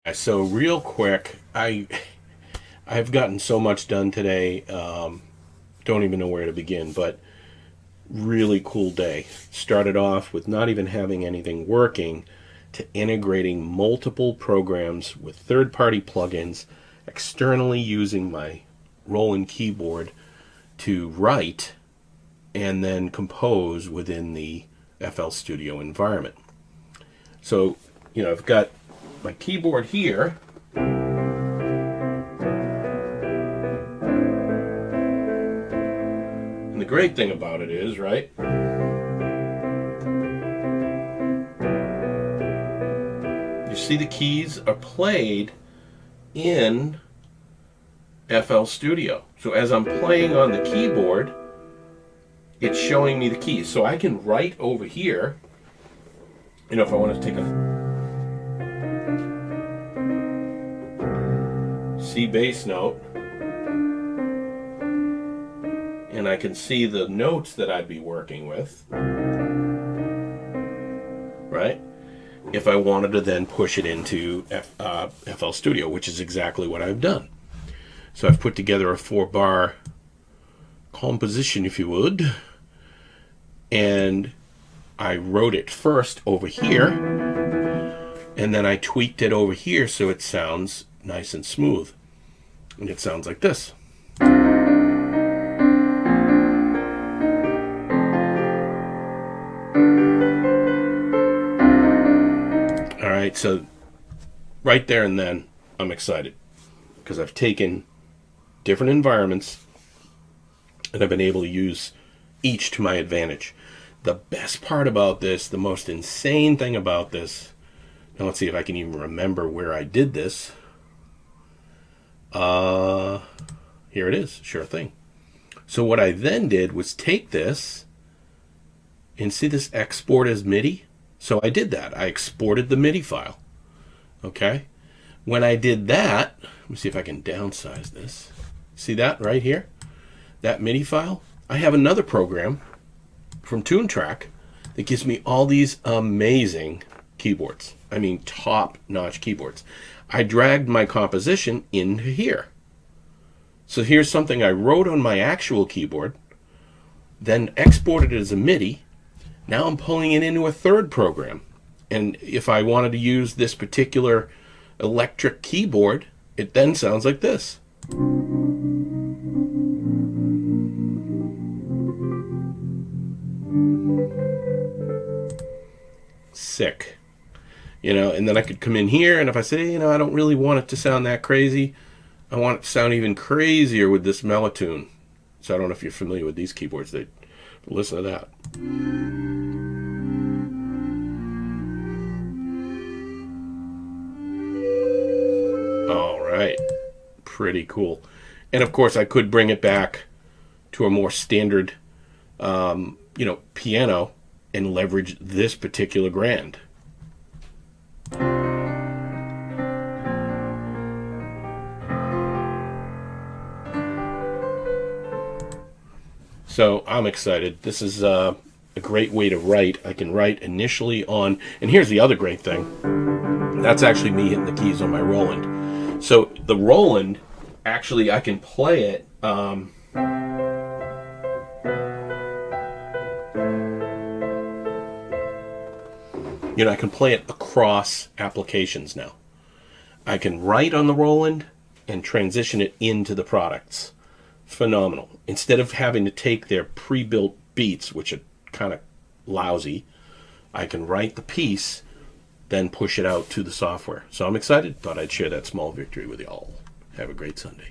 So real quick, I've gotten so much done today. Don't even know where to begin, but really cool day. Started off with not even having anything working to integrating multiple programs with third-party plugins, externally using my Roland keyboard to write and then compose within the FL Studio environment. So, I've got my keyboard here. And the great thing about it is, right? You see the keys are played in FL Studio. So as I'm playing on the keyboard, it's showing me the keys. So I can write over here, if I want to take a C bass note, and I can see the notes that I'd be working with, right? If I wanted to then push it into FL Studio, which is exactly what I've done. So I've put together a 4-bar composition, if you would, and I wrote it first over here, and then I tweaked it over here so it sounds nice and smooth. And it sounds like this. All right, so right there and then, I'm excited because I've taken different environments and I've been able to use each to my advantage. The best part about this, the most insane thing about this, now let's see if I can even remember where I did this. Here it is, sure thing. So what I then did was take this and see this export as MIDI. So I did that. I exported the MIDI file. Okay. When I did that, let me see if I can downsize this. See that right here? That MIDI file? I have another program from Toontrack that gives me all these amazing keyboards. I mean, top-notch keyboards. I dragged my composition into here. So here's something I wrote on my actual keyboard, then exported it as a MIDI. Now I'm pulling it into a third program. And if I wanted to use this particular electric keyboard, it then sounds like this. Sick. And then I could come in here, and if I say, I don't really want it to sound that crazy, I want it to sound even crazier with this Melotune. So I don't know if you're familiar with these keyboards. Listen to that. All right. Pretty cool. And of course, I could bring it back to a more standard, piano and leverage this particular grand. So I'm excited. This is a great way to write. I can write initially on, and here's the other great thing. That's actually me hitting the keys on my Roland. So the Roland, actually I can play it. I can play it across applications now. I can write on the Roland and transition it into the products. Phenomenal. Instead of having to take their pre-built beats, which are kind of lousy, I can write the piece, then push it out to the software. So I'm excited. Thought I'd share that small victory with you all. Have a great Sunday.